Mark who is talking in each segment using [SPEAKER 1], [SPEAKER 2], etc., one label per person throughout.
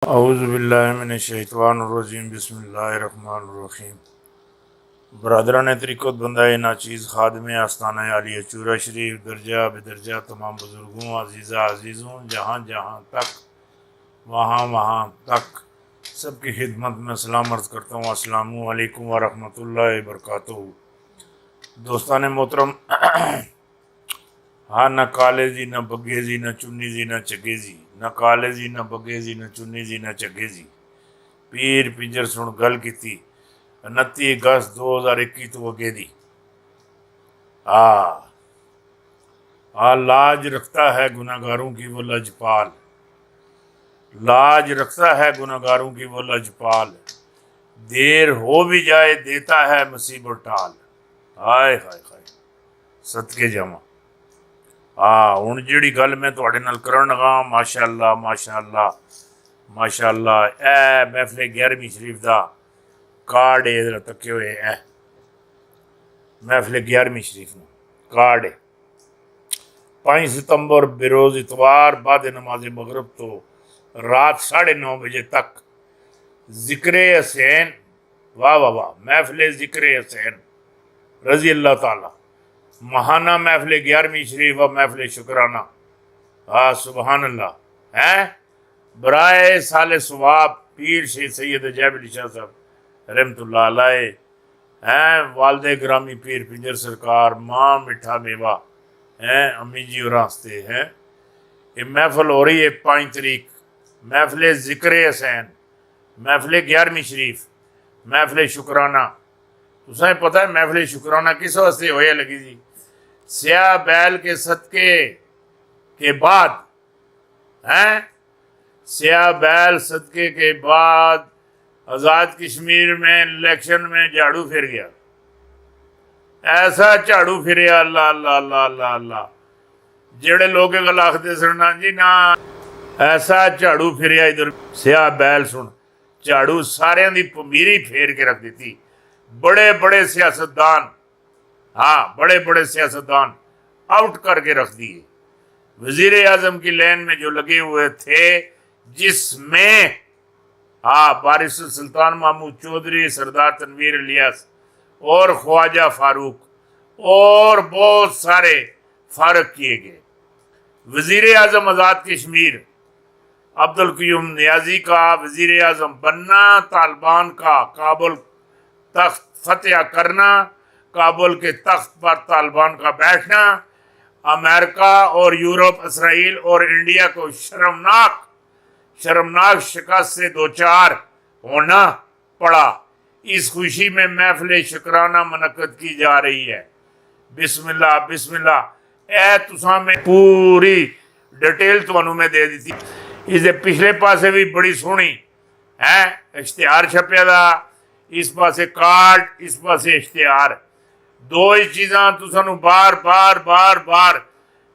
[SPEAKER 1] औज़ुबिल्लाहिमिनश्शैतानिर्रजीम बिस्मिल्लाहिर्रहमानिर्रहीम। बरदरान तरीक़त बंदाए नाचीज़ खादम आस्ताना आलिया चूरा शरीफ दर्जा बेदर्जा तमाम बुज़ुर्गों अज़ीज़ा अज़ीज़ों जहाँ जहाँ तक वहाँ वहाँ तक सबकी खिदमत में सलाम अर्ज़ करता हूँ। अस्सलामु अलैकुम व रहमतुल्लाहि व बरकातुहू। दोस्तान मोहतरम, हाँ, न काले जी न बगे जी न चुन्नी जी न चगे जी, न काले जी न बगे जी न चुन्नी जी न चगे जी। पीर पिंजर सुन गल की 29 अगस्त 2021 तो वगे दी। लाज रखता है गुनाहगारों की वो लजपाल, लाज रखता है गुनाहगारों की वो लजपाल, देर हो भी जाए देता है मुसीबत टाल। हाय हाय हाय, सदके जावा। हुण जिहड़ी गल मैं तुहाडे नाल करन लगा, माशाअल्लाह माशाअल्लाह माशाअल्लाह, ए महफिल 11वीं शरीफ दा कार्ड है। तके हुए है महफिल 11वीं शरीफ में कार्ड है। 5 सितंबर बरोज़ इतवार बाद नमाज मगरब तो रात 9:30 बजे तक ज़िक्र हुसैन, वाह वाह वाह, महफिल ज़िक्र हुसैन रज़ी अल्लाह ताला, महाना महफिल 11वीं शरीफ व महफिल शुक्राना। सुबहान अल्लाह है। बराए साले सवाब पीर शेख सैयद जैब शाह साहब रहमतुल्लाह अलैह हैं, वालदे ग्रामी पीर पिंजर सरकार, माँ मिठा मेवा हैं, अम्मी जी और रास्ते हैं। ये महफिल हो रही है 5 तारीख, महफिल ज़िक्र हुसैन, महफिल 11वीं शरीफ, महफिल शुक्राना। तुसें पता है महफिल शुक्राना किस वास्ते होया लगी जी? स्याह बैल के सदके के बाद हैं, स्याह बैल सदके के बाद आज़ाद कश्मीर में इलेक्शन में झाड़ू फिर गया। ऐसा झाड़ू फिर अल्लाह अल्लाह अल्लाह अल्लाह अल्लाह, जेड़े लोग गल आखते सुनना जी ना, ऐसा झाड़ू फिर इधर स्याह बैल सुन, झाड़ू सारियां दी पमीरी फेर के रख दी। बड़े बड़े सियासतदान, बड़े बड़े सियासतदान आउट करके रख दिए। वजीर आजम की लाइन में जो लगे हुए थे, जिसमें बारिश सुल्तान महमूद चौधरी, सरदार तनवीर इलियास और ख्वाजा फारूक और बहुत सारे फारग किए गए। वजीर आजम आज़ाद कश्मीर अब्दुल क़य्यूम नियाजी का वजीर आजम बनना, तालिबान का काबुल तख्त फतेह करना, काबुल के तख्त पर तालिबान का बैठना, अमेरिका और यूरोप, इसराइल और इंडिया को शर्मनाक शिकस्त से दो चार होना पड़ा। इस खुशी में महफिल शुक्राना मुनक्कद की जा रही है। बिस्मिल्लाह बिस्मिल्लाह। ए तुसा में पूरी डिटेल तुहानू मैं दे दी। इसके पिछले पासे भी बड़ी सोहनी है इश्तिहार छपया दा, इस पासे कार्ड, इस पासे इश्तिहार, दो ही चीज़ां तुसानू बार बार बार बार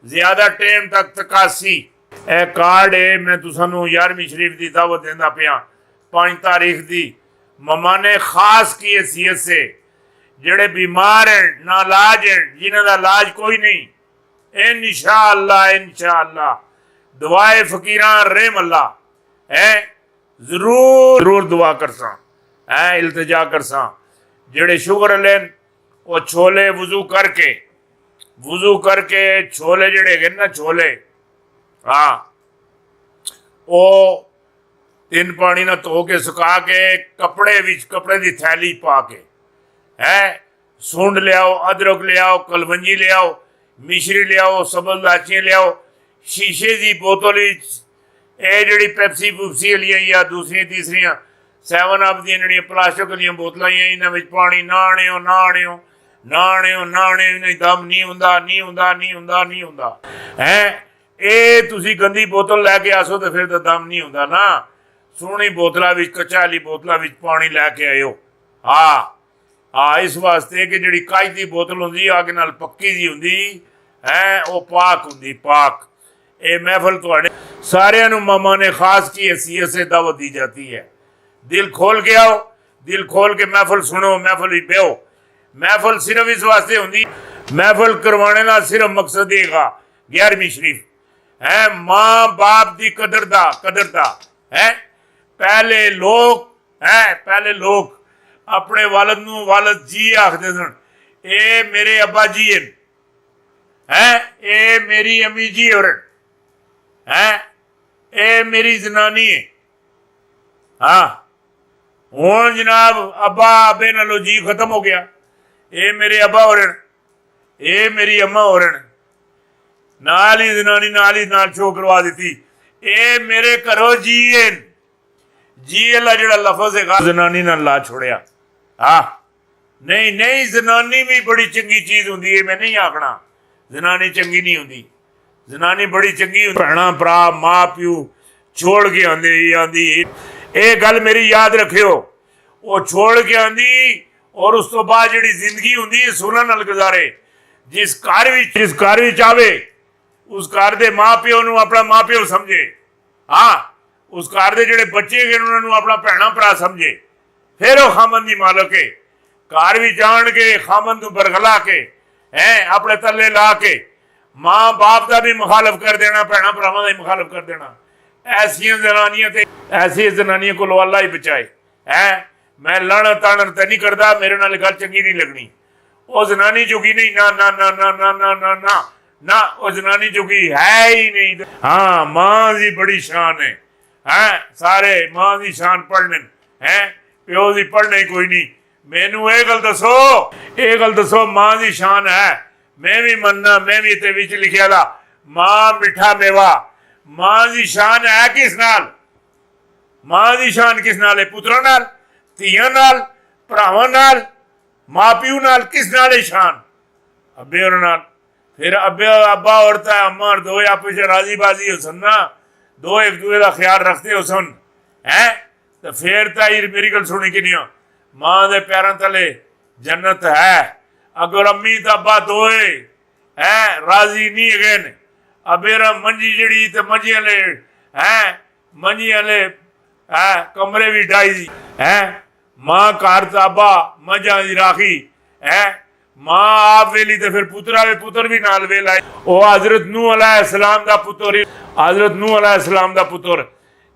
[SPEAKER 1] ज्यादा टाइम तक तकासी। ए कार्ड है, मैं तुसानू 11वीं शरीफ की दावत देंदा पिया 5 तारीख दी। ममाने खास की हैसियत से जेड़े बीमार हैं, नालाज हैं, जिन्हों का इलाज कोई नहीं, इंशाअल्लाह इंशाअल्लाह दुआए फकीरां रहम अल्लाह है, जरूर जरूर दुआ करसा है, इल्तिजा करसा। जेड़े शुगर लेन वो छोले वजू करके छोले जेड़े है ना, छोले वो 3 पानी ना धो के सुखा के कपड़े की थैली पा के है, सूंड लियाओ, अदरक लियाओ, कलवंजी लियाओ, मिश्री लियाओ, सबल लाचियां लियाओ, शीशे की बोतल जी पेप्सी पुप्सी वाली या दूसरी तीसरिया 7 अप दी प्लास्टिक दी बोतल, इन्होंने पानी ना आनियो ना आनियो ना आनियो ना आनियो, नहीं दम नहीं हुंदा नहीं हुंदा नहीं हुंदा नहीं हुंदा है। ये तुसी गंदी बोतल लैके आसो तो फिर तो दम नहीं हुंदा ना। सोहनी बोतलों में, कच्चा वाली बोतलों में पानी लैके आयो। इस वास्ते कि जी काच की बोतल होंगी अग नाल पक्की जी होंगी है, वो पाक होंगी पाक। ये महफिल तुहाडे सारियां नू मामा ने खास की हैसियत से दावत दी जाती है। दिल खोल के आओ, दिल खोल के महफिल सुनो, महफिल ही बेहो। महफिल सिर्फ इस वास्ते होंगी, महफिल करवाने का सिर्फ मकसद है 11वीं शरीफ है, माँ बाप की कदर दा है, पहले लोग पहले लोग अपने वालद नूं वालद जी आखते सन। ए मेरे अब्बा जी है, ए मेरी अम्मी जी और है, ए मेरी जनानी है। हाँ हुण जनाब अब्बा अब्बे नालों जी खत्म हो गया। ए मेरे अब्बा और ए मेरी अम्मा और नाल ही जनानी नाल ही नाल शो करवा दी। ए मेरे घरों जी जी अल्लाह जड़ा लफज है जनानी नाल ला छोड़िया। हाँ नहीं नहीं जनानी भी बड़ी चंगी चीज होंदी है। मैं नहीं आखना जनानी चंगी नहीं होंदी, जनानी बड़ी चंगी भैणा भरा माँ प्यो छोड़ के आंदी। ये गल मेरी याद रखियो, वो छोड़ के आंदी और उस तो बाद जिहड़ी जिंदगी होंदी है सुनन नाल गुजारे। जिस घर विच आवे उस घर दे माँ प्यो नूं अपना माँ प्यो समझे। हाँ उस घर दे जिहड़े बच्चे हैं उन्होंने अपना भैणा भरा समझे। फिर वो खामन दी मालक है। घर भी जान के खामन नूं बरगला के अपने तले ला के माँ बाप का भी मुखालफ कर देना, भैणा भरावां दा मुखालफ कर देना। ऐसियां जनानियां ते ऐसी जनानियां को अल्लाह ही बचाए। मैं लड़ तड़ तो नहीं करता, मेरे नाल गल चंगी नहीं लगनी। वो जनानी चुकी नहीं, ना ना ना ना ना ना ना ना ना वो जनानी चुकी है ही नहीं। हाँ मां की बड़ी शान है, सारे मां की शान पढ़ने प्यो की पढ़ने कोई नहीं। मैनू ये गल दसो मां की शान है। मैं भी मनना, मैं भी इत्थे विच लिखिया दा मां मिठा मेवा। मां की शान है किस नाल? मां की शान किस नाल है? पुत्रा नाल, धीआं नाल, भरावां नाल, मां प्यो नाल। किस नाल है शान? अब्बे और नाल। फिर अब्बे अब्बा और अम्मा और दो आपस राजी बाजी हो सन ना, दो एक दूसरे का ख्याल रखते हो सन तो फिर तो मेरी गल सुनी कि नहीं मां दे पैरों तले जन्नत है। अगर अम्मी तो अब्बा दोए राजी नहीं है। अबेरा मंजी जड़ी तो मंजी वाले कमरे भी डाई दी मां घर ताबा मजा की राखी मां आप वेली तो फिर पुत्र भी नाल वेला। वो हजरत नूह अलैहिस्सलाम दा पुत्र, हजरत नूह अलैहिस्सलाम दा पुत्र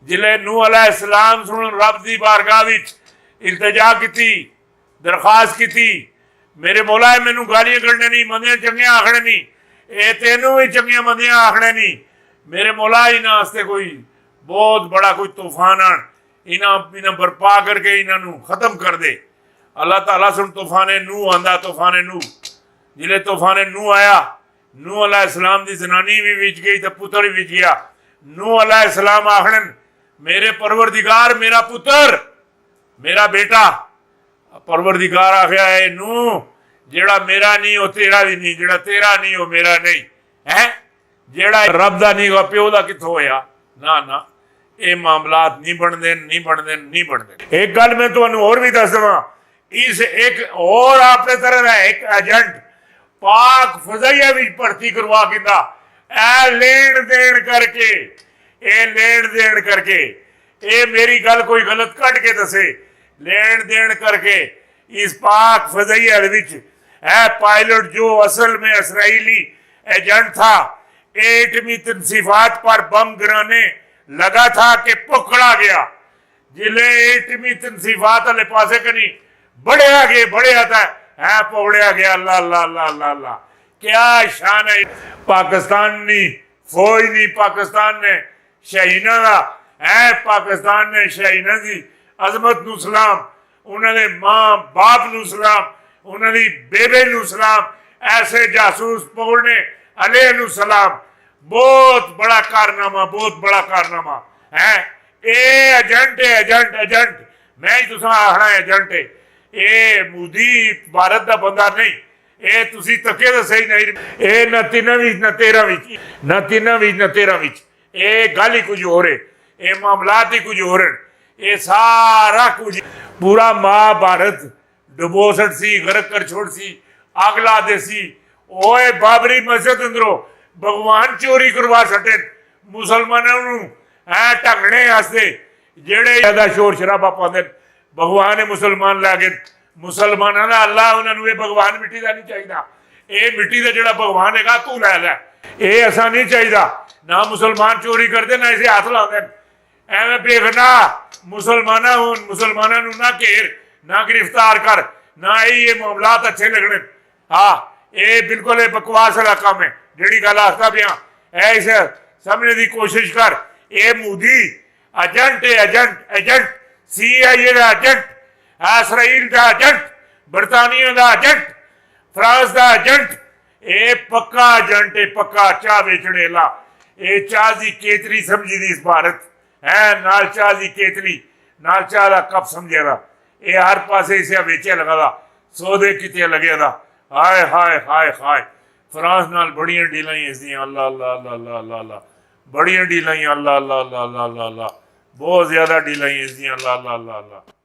[SPEAKER 1] जिले नूह अलैहिस्सलाम सुन रब दी बारगाह विच इल्तिजा की, दरखास्त की, मेरे मौला मैनू गालियां कढ़ने नहीं, मंदियां चंगियां आखने नहीं, ये तेनू भी चंगियां मंदियां आखने नहीं। मेरे मौला इन्हां वास्ते कोई बहुत बड़ा कोई तूफान आन इन्हां बरपा करके इन्हों खत्म कर दे। अल्लाह ताला सुन तूफाने नूह आंदा, तूफाने नूह जिले तूफाने नूह आया, नूह अलैहिस्सलाम दी जनानी भी विच गई तो पुत्र भी विच गया। नूह अलैहिस्सलाम आखन मेरे परवरदिगार मेरा पुत्र मेरा बेटा। परवरदिगार आखिया है नूह जेड़ा मेरा नहीं वो तेरा भी नहीं, जेड़ा तेरा नहीं वो मेरा नहीं जेड़ा रब दा नहीं वो प्यो दा कित्थों होया। ना ना ये मामलात नहीं बनते। एक गल मैं तुहानू और भी दस देवां, इस एक और अपने तरह का एक एजेंट पाक फजाइया भी भर्ती करवा किंदा लेन देन करके ये मेरी गल कोई गलत कट के दसे लेन देन करके इस पाक फजाइया विच पायलट जो असल में इसराइली एजेंट था एटमी तनसीफात पर बम गिराने लगा था कि पकड़ा गया। जिले एटमी तनसीफात वाले पासे कनी बढ़िया था पकड़िया गया। अल्लाह अल्लाह अल्लाह अल्लाह अल्लाह क्या शान है पाकिस्तानी फौज दी। पाकिस्तान ने शहीना का पाकिस्तान ने शहीना की अजमत नू सलाम, उन्होंने मां बाप नू सलाम, उन्होंने बेबे नू सलाम, ऐसे जासूस पकड़ने अले नू सलाम। बहुत बड़ा कारनामा है। एजेंट मैं ही तुसा आखना एजेंट है। ये मोदी भारत का बंदा नहीं, ये तुसी तके तो सही नहीं। ये न तिना न तेरह विच ये गल ही कुछ हो रहे, ये मामलात ही कुछ हो रहे। ये सारा कुछ पूरा महाभारत डुबो सट सी, गरक कर छोड़ सी, आग ला दे सी। ओए बाबरी मस्जिद अंदरों भगवान चोरी करवा सटे मुसलमानों ढकने वास्ते जेड़े ज्यादा शोर शराबा पाते भगवान मुसलमान लै गए। मुसलमानों का अल्लाह उन्होंने भगवान मिट्टी का नहीं चाहिए। ये मिट्टी का जोड़ा भगवान है तू लै लै, ये ऐसा नहीं चाहिए। ना मुसलमान चोरी करते ना इसे हाथ लाते एवं बेगना मुसलमाना ना घेर ना गिरफ्तार कर ना ये मामलात अच्छे लगने। हाँ ये बिल्कुल बकवास वाला काम है जी गल आखता पिया। इस समझने की कोशिश कर ये Modi agent agent agent CIA का एजेंट इसराइल का एजेंट बरतानिया का एजेंट फ्रांस का एजेंट ये पक्का एजेंट है पक्का चाह बेचने ला। ये चाह की केतली समझी दी इस भारत है नाल चाह की केतली नाल चाह का कप समझे दा ये हर पासे इसे बेचे लगा दा सौदे किते लगे दा। हाय हाय हाय हाय फ्रांस नाल बड़ियां डीलां इसदियां अल्लाह अल्लाह अल्लाह अल्लाह अल्लाह बड़ियां डीलां अल्लाह अल्लाह अल्लाह अल्लाह अल्लाह बहुत ज्यादा डीलां इसदियां अल्लाह अल्लाह अल्लाह अल्लाह।